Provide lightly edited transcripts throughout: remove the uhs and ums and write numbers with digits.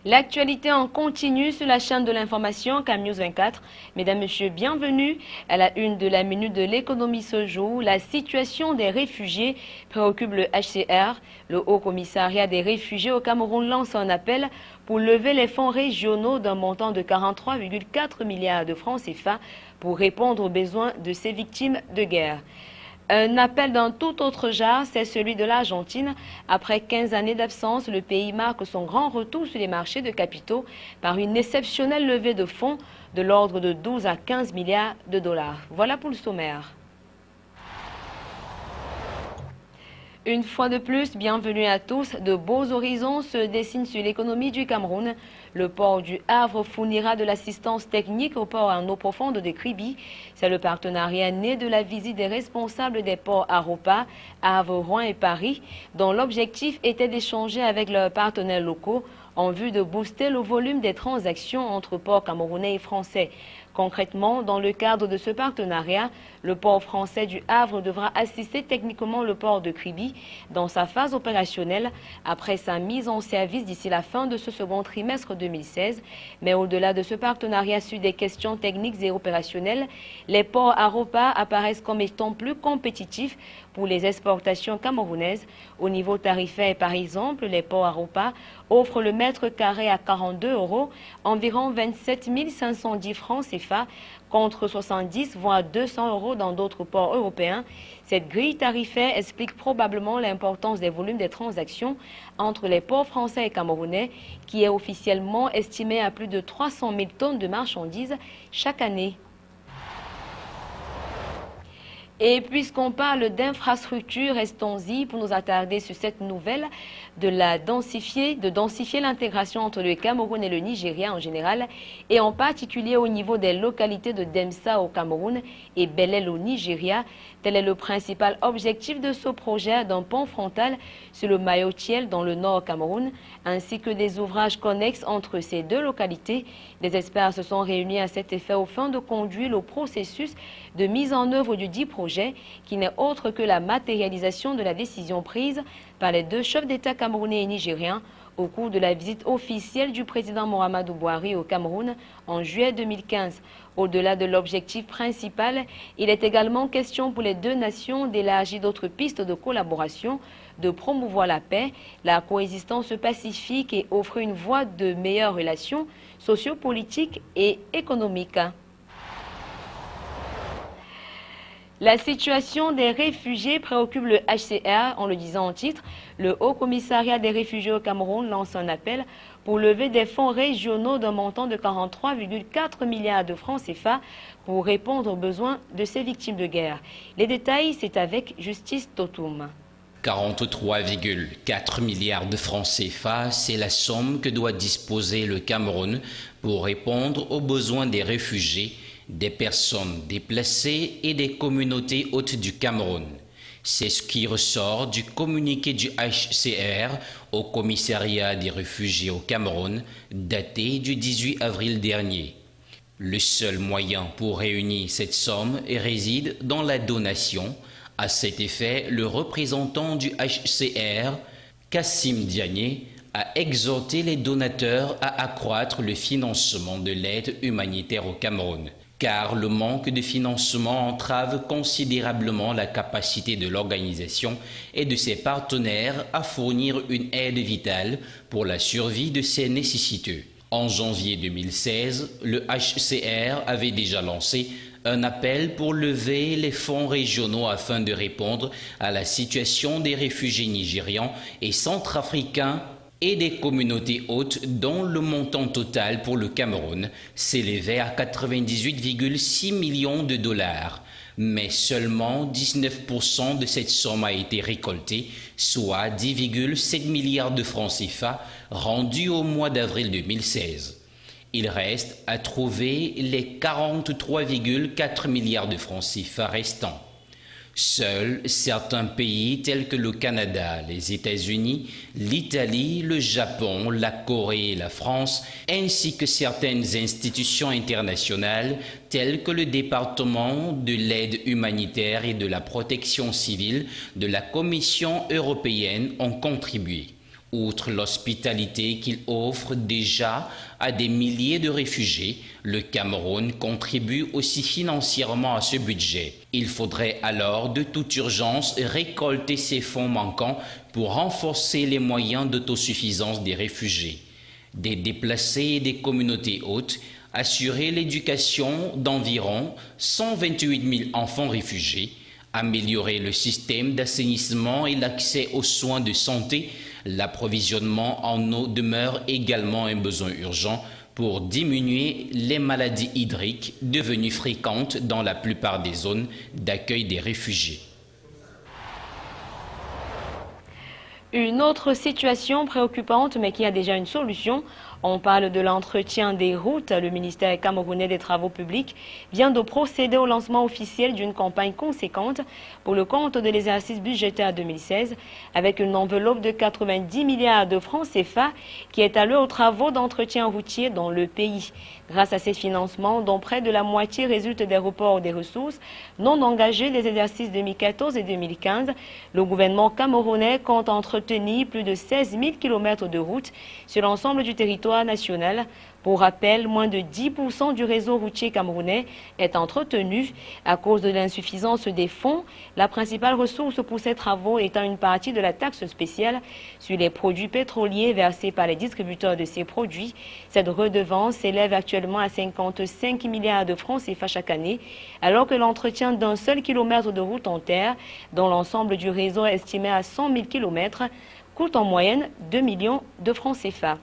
L'actualité en continue sur la chaîne de l'information CamNews 24. Mesdames, Messieurs, bienvenue à la une de la minute de l'économie ce jour. La situation des réfugiés préoccupe le HCR. Le Haut Commissariat des réfugiés au Cameroun lance un appel pour lever les fonds régionaux d'un montant de 43,4 milliards de francs CFA pour répondre aux besoins de ces victimes de guerre. Un appel d'un tout autre genre, c'est celui de l'Argentine. Après 15 années d'absence, le pays marque son grand retour sur les marchés de capitaux par une exceptionnelle levée de fonds de l'ordre de 12 à 15 milliards de dollars. Voilà pour le sommaire. Une fois de plus, bienvenue à tous. De beaux horizons se dessinent sur l'économie du Cameroun. Le port du Havre fournira de l'assistance technique au port en eau profonde de Kribi. C'est le partenariat né de la visite des responsables des ports Aropa, Havre, Rouen et Paris, dont l'objectif était d'échanger avec leurs partenaires locaux en vue de booster le volume des transactions entre ports camerounais et français. Concrètement, dans le cadre de ce partenariat, le port français du Havre devra assister techniquement le port de Kribi dans sa phase opérationnelle après sa mise en service d'ici la fin de ce second trimestre 2016. Mais au-delà de ce partenariat sur des questions techniques et opérationnelles, les ports Aropa apparaissent comme étant plus compétitifs pour les exportations camerounaises. Au niveau tarifaire, par exemple, les ports Aropa offrent le mètre carré à 42 €, environ 27 510 francs CFA, contre 70 voire 200 € dans d'autres ports européens. Cette grille tarifaire explique probablement l'importance des volumes des transactions entre les ports français et camerounais, qui est officiellement estimé à plus de 300 000 tonnes de marchandises chaque année. Et puisqu'on parle d'infrastructures, restons-y pour nous attarder sur cette nouvelle de densifier l'intégration entre le Cameroun et le Nigeria en général, et en particulier au niveau des localités de Demsa au Cameroun et Belel au Nigeria. Tel est le principal objectif de ce projet d'un pont frontal sur le Mayotiel dans le nord Cameroun, ainsi que des ouvrages connexes entre ces deux localités. Des experts se sont réunis à cet effet au fin de conduire le processus de mise en œuvre du dit projet, qui n'est autre que la matérialisation de la décision prise par les deux chefs d'État camerounais et nigériens au cours de la visite officielle du président Mohamedou Bouhari au Cameroun en juillet 2015. Au-delà de l'objectif principal, il est également question pour les deux nations d'élargir d'autres pistes de collaboration, de promouvoir la paix, la coexistence pacifique et offrir une voie de meilleures relations sociopolitiques et économiques. La situation des réfugiés préoccupe le HCR. En le disant en titre, le Haut Commissariat des réfugiés au Cameroun lance un appel pour lever des fonds régionaux d'un montant de 43,4 milliards de francs CFA pour répondre aux besoins de ces victimes de guerre. Les détails, c'est avec Justice Totoum. 43,4 milliards de francs CFA, c'est la somme que doit disposer le Cameroun pour répondre aux besoins des réfugiés, des personnes déplacées et des communautés hôtes du Cameroun. C'est ce qui ressort du communiqué du HCR au Commissariat des réfugiés au Cameroun, daté du 18 avril dernier. Le seul moyen pour réunir cette somme réside dans la donation. À cet effet, le représentant du HCR, Kassim Diagne, a exhorté les donateurs à accroître le financement de l'aide humanitaire au Cameroun, car le manque de financement entrave considérablement la capacité de l'organisation et de ses partenaires à fournir une aide vitale pour la survie de ces nécessiteux. En janvier 2016, le HCR avait déjà lancé un appel pour lever les fonds régionaux afin de répondre à la situation des réfugiés nigérians et centrafricains et des communautés hôtes dont le montant total pour le Cameroun s'élevait à 98,6 millions de dollars. Mais seulement 19% de cette somme a été récoltée, soit 10,7 milliards de francs CFA rendus au mois d'avril 2016. Il reste à trouver les 43,4 milliards de francs CFA restants. Seuls certains pays tels que le Canada, les États-Unis, l'Italie, le Japon, la Corée et la France, ainsi que certaines institutions internationales telles que le département de l'aide humanitaire et de la protection civile de la Commission européenne ont contribué. Outre l'hospitalité qu'il offre déjà à des milliers de réfugiés, le Cameroun contribue aussi financièrement à ce budget. Il faudrait alors de toute urgence récolter ces fonds manquants pour renforcer les moyens d'autosuffisance des réfugiés, des déplacés et des communautés hôtes, assurer l'éducation d'environ 128 000 enfants réfugiés, améliorer le système d'assainissement et l'accès aux soins de santé. L'approvisionnement en eau demeure également un besoin urgent pour diminuer les maladies hydriques devenues fréquentes dans la plupart des zones d'accueil des réfugiés. Une autre situation préoccupante, mais qui a déjà une solution. On parle de l'entretien des routes. Le ministère camerounais des Travaux publics vient de procéder au lancement officiel d'une campagne conséquente pour le compte de l'exercice budgétaire 2016 avec une enveloppe de 90 milliards de francs CFA qui est allouée aux travaux d'entretien routier dans le pays. Grâce à ces financements, dont près de la moitié résulte des reports des ressources non engagées des exercices 2014 et 2015, le gouvernement camerounais compte entretenir plus de 16 000 km de routes sur l'ensemble du territoire national. Pour rappel, moins de 10% du réseau routier camerounais est entretenu à cause de l'insuffisance des fonds, la principale ressource pour ces travaux étant une partie de la taxe spéciale sur les produits pétroliers versée par les distributeurs de ces produits. Cette redevance s'élève actuellement à 55 milliards de francs CFA chaque année, alors que l'entretien d'un seul kilomètre de route en terre, dont l'ensemble du réseau est estimé à 100 000 km, coûte en moyenne 2 millions de francs CFA.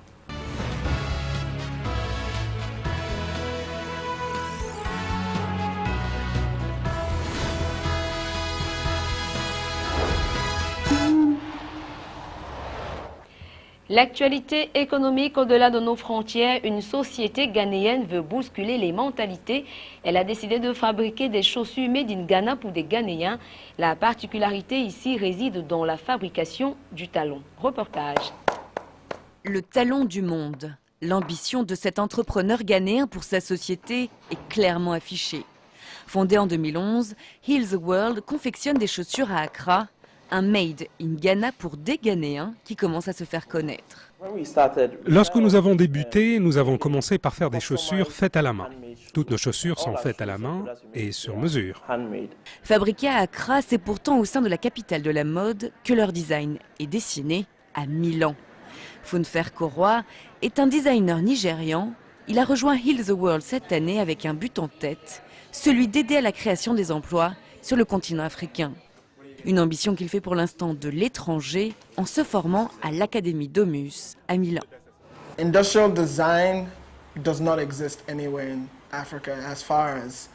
L'actualité économique au-delà de nos frontières, une société ghanéenne veut bousculer les mentalités. Elle a décidé de fabriquer des chaussures made in Ghana pour des Ghanéens. La particularité ici réside dans la fabrication du talon. Reportage. Le talon du monde. L'ambition de cet entrepreneur ghanéen pour sa société est clairement affichée. Fondé en 2011, Heal the World confectionne des chaussures à Accra. Un made in Ghana pour des Ghanéens qui commence à se faire connaître. Lorsque nous avons débuté, nous avons commencé par faire des chaussures faites à la main. Toutes nos chaussures sont faites à la main et sur mesure. Fabriquées à Accra, c'est pourtant au sein de la capitale de la mode que leur design est dessiné à Milan. Funfer Koroa est un designer nigérian. Il a rejoint Heal the World cette année avec un but en tête, celui d'aider à la création des emplois sur le continent africain. Une ambition qu'il fait pour l'instant de l'étranger en se formant à l'Académie Domus à Milan. Industrial design does not exist anywhere in Africa as far as.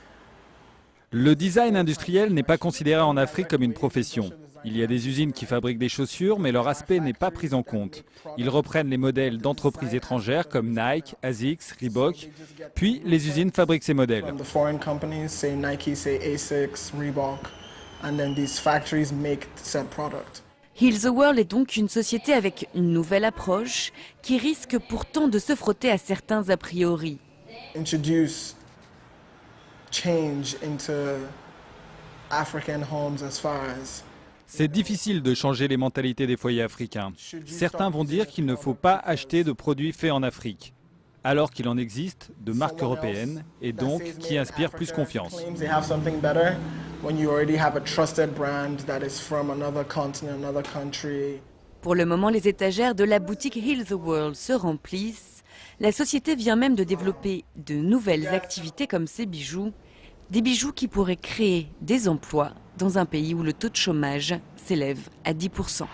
Le design industriel n'est pas considéré en Afrique comme une profession. Il y a des usines qui fabriquent des chaussures, mais leur aspect n'est pas pris en compte. Ils reprennent les modèles d'entreprises étrangères comme Nike, Asics, Reebok, puis les usines fabriquent ces modèles. And then these factories make said product. Heal the World est donc une société avec une nouvelle approche qui risque pourtant de se frotter à certains a priori. Introduce change into African homes as far as. C'est difficile de changer les mentalités des foyers africains. Certains vont dire qu'il ne faut pas acheter de produits faits en Afrique, alors qu'il en existe de marques européennes et donc qui inspirent plus confiance. Pour le moment, les étagères de la boutique Heal the World se remplissent. La société vient même de développer de nouvelles activités comme ces bijoux. Des bijoux qui pourraient créer des emplois dans un pays où le taux de chômage s'élève à 10%.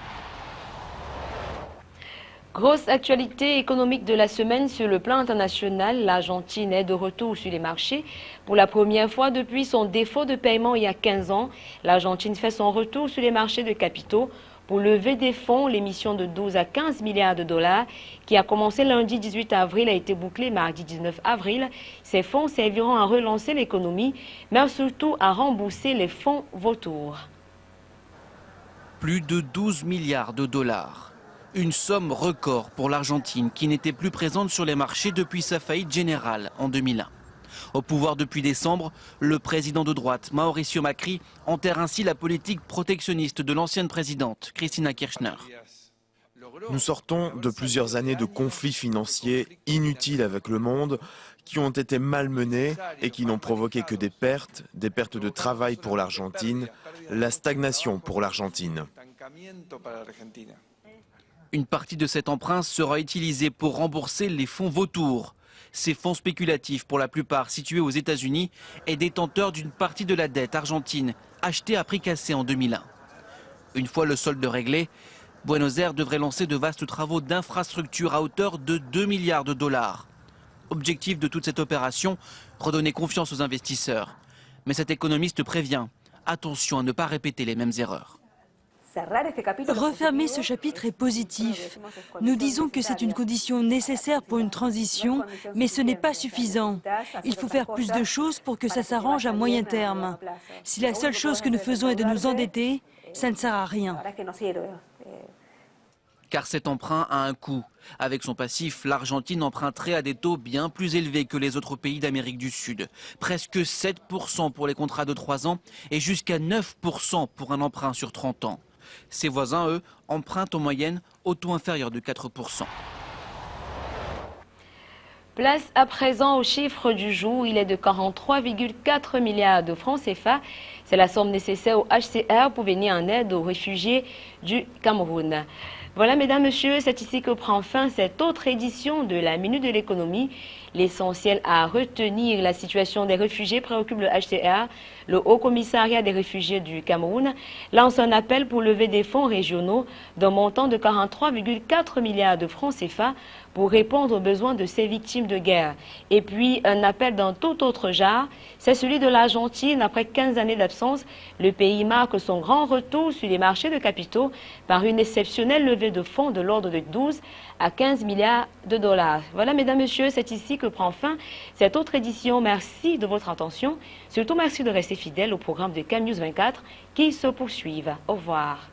Grosse actualité économique de la semaine sur le plan international. L'Argentine est de retour sur les marchés. Pour la première fois depuis son défaut de paiement il y a 15 ans, l'Argentine fait son retour sur les marchés de capitaux pour lever des fonds. L'émission de 12 à 15 milliards de dollars qui a commencé lundi 18 avril a été bouclée mardi 19 avril. Ces fonds serviront à relancer l'économie, mais surtout à rembourser les fonds vautours. Plus de 12 milliards de dollars. Une somme record pour l'Argentine qui n'était plus présente sur les marchés depuis sa faillite générale en 2001. Au pouvoir depuis décembre, le président de droite, Mauricio Macri, enterre ainsi la politique protectionniste de l'ancienne présidente, Cristina Kirchner. Nous sortons de plusieurs années de conflits financiers inutiles avec le monde, qui ont été malmenés et qui n'ont provoqué que des pertes de travail pour l'Argentine, la stagnation pour l'Argentine. Une partie de cet emprunt sera utilisée pour rembourser les fonds vautours. Ces fonds spéculatifs, pour la plupart situés aux États-Unis, est détenteur d'une partie de la dette argentine achetée à prix cassé en 2001. Une fois le solde réglé, Buenos Aires devrait lancer de vastes travaux d'infrastructure à hauteur de 2 milliards de dollars. Objectif de toute cette opération, redonner confiance aux investisseurs. Mais cet économiste prévient, attention à ne pas répéter les mêmes erreurs. Refermer ce chapitre est positif. Nous disons que c'est une condition nécessaire pour une transition, mais ce n'est pas suffisant. Il faut faire plus de choses pour que ça s'arrange à moyen terme. Si la seule chose que nous faisons est de nous endetter, ça ne sert à rien. Car cet emprunt a un coût. Avec son passif, l'Argentine emprunterait à des taux bien plus élevés que les autres pays d'Amérique du Sud. Presque 7% pour les contrats de 3 ans et jusqu'à 9% pour un emprunt sur 30 ans. Ses voisins, eux, empruntent en moyenne au taux inférieur de 4%. Place à présent au chiffre du jour. Il est de 43,4 milliards de francs CFA. C'est la somme nécessaire au HCR pour venir en aide aux réfugiés du Cameroun. Voilà, mesdames, messieurs, c'est ici que prend fin cette autre édition de la Minute de l'économie. L'essentiel à retenir, la situation des réfugiés préoccupe le HCR. Le Haut Commissariat des réfugiés du Cameroun lance un appel pour lever des fonds régionaux d'un montant de 43,4 milliards de francs CFA pour répondre aux besoins de ces victimes de guerre. Et puis, un appel d'un tout autre genre, c'est celui de l'Argentine. Après 15 années d'absence, le pays marque son grand retour sur les marchés de capitaux par une exceptionnelle levée de fonds de l'ordre de 12 à 15 milliards de dollars. Voilà, mesdames, messieurs, c'est ici que prend fin cette autre édition. Merci de votre attention. Surtout, merci de rester fidèles au programme de CamNews 24 qui se poursuivent. Au revoir.